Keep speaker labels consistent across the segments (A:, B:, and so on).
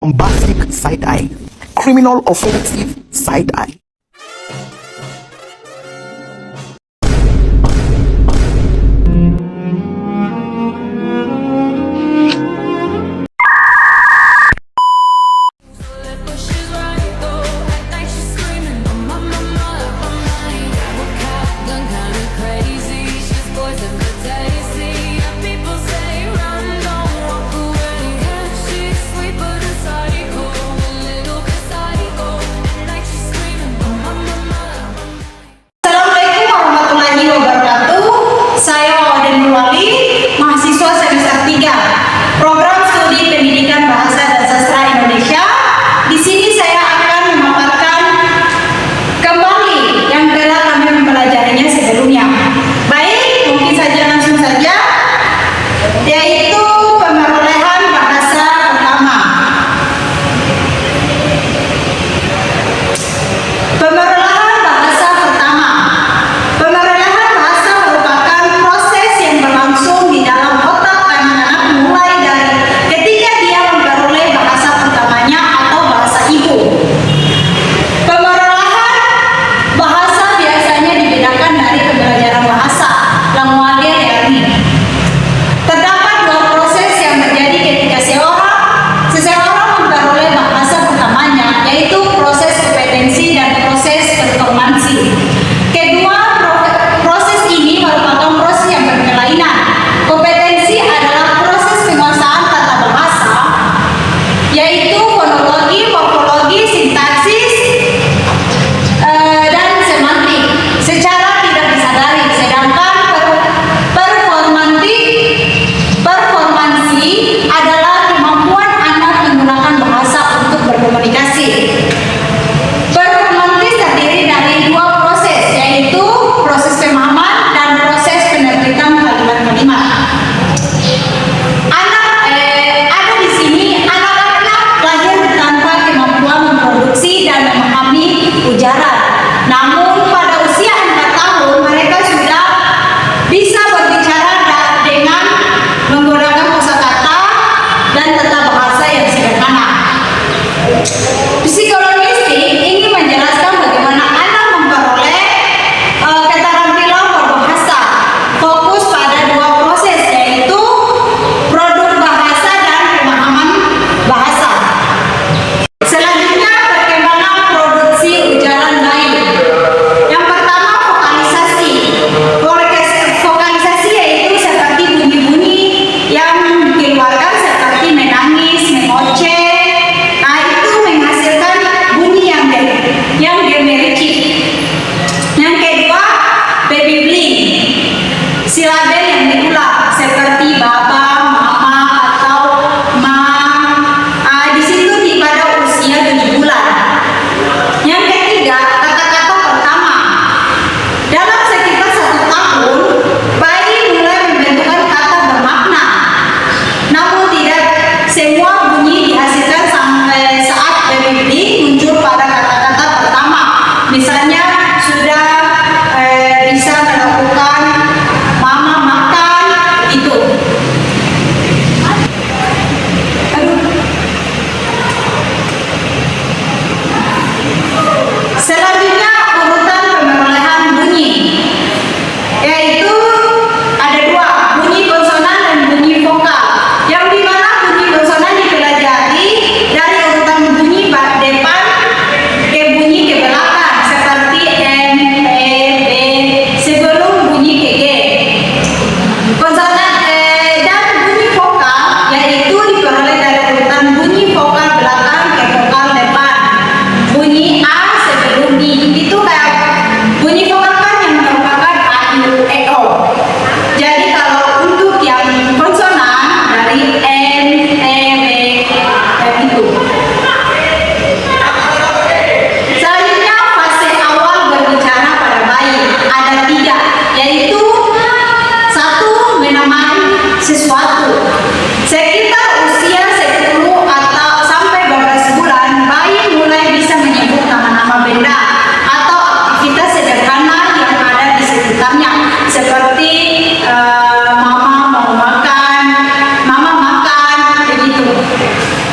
A: bombastic side eye, criminal offensive side eye.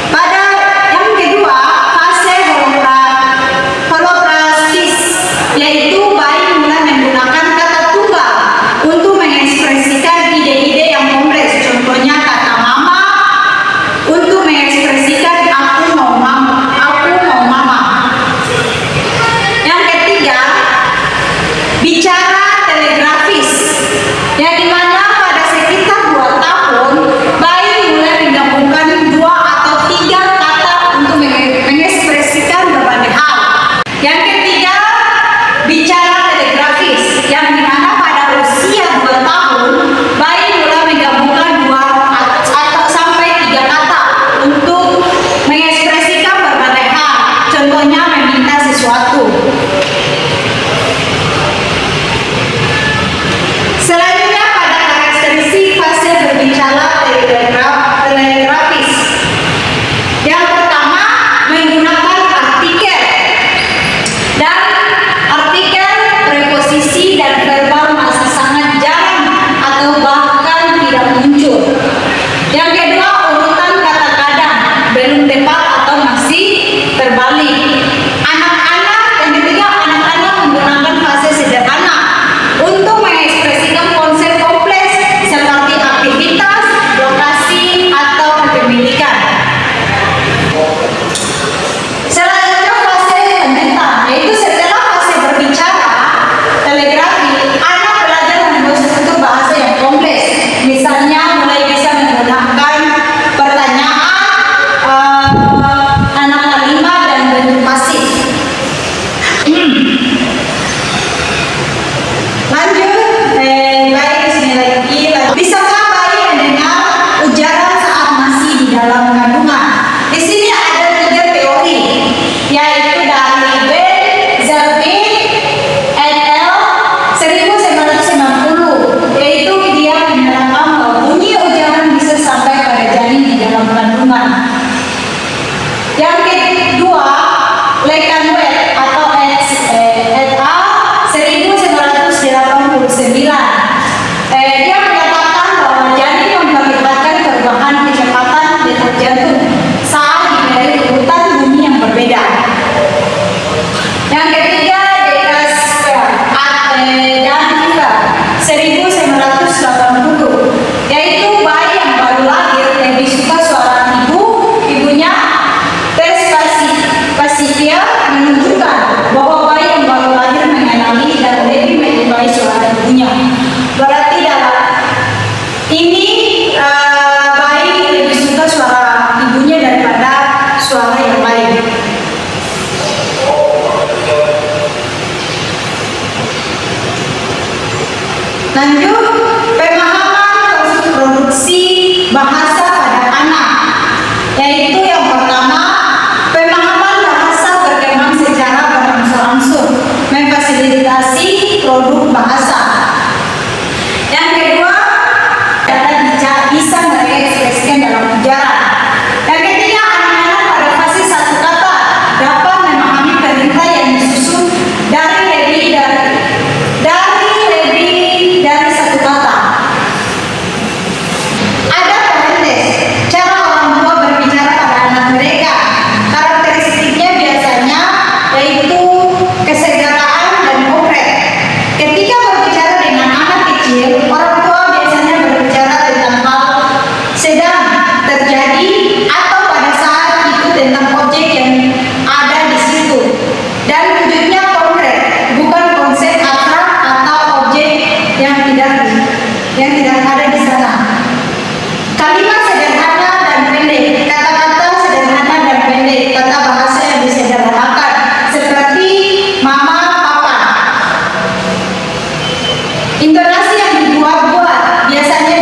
B: Pada yang Lekanwet atau ETA 1989. Dia menyatakan bahwa janin memperlihatkan perubahan kecepatan detak jantung saat dari urutan bumi yang berbeda. Yang ketiga, Danica 1980, yaitu bayi yang baru lahir lebih suka suara ibunya. Tes Pasifia menunjukkan bahwa bayi yang baru lahir mengenali dan lebih menyukai suara ibunya. Berarti dalam ini bayi lebih suka suara ibunya daripada suara yang lain. Lanjut, pemahaman produksi bahasa pada anak, yaitu yang pertama, pemahaman bahasa berkembang secara berangsur-angsur, memfasilitasi produk bahasa. Yang kedua, bisa mereka ekspresikan dalam ujaran. Yang ketiga, anak-anak pada fase satu kata dapat memahami perintah yang disusun dari lebih dari satu kata. Ada parentes, cara orang tua berbicara pada anak mereka. Karakteristiknya biasanya yaitu kesegaraan dan konkret. Ketika berbicara dengan anak kecil, orang tua biasanya berbicara tentang hal sedang terjadi atau pada saat itu tentang objek yang ada di situ. Dan wujudnya konkret, bukan konsep abstrak atau objek yang tidak ada di sana. Kalimat sederhana dan pendek, kata-kata sederhana dan pendek, tata bahasa yang disederhanakan seperti mama, papa. Intonasi yang dibuat-buat biasanya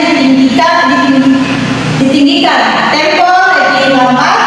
B: ditinggikan, tempo lebih lambat,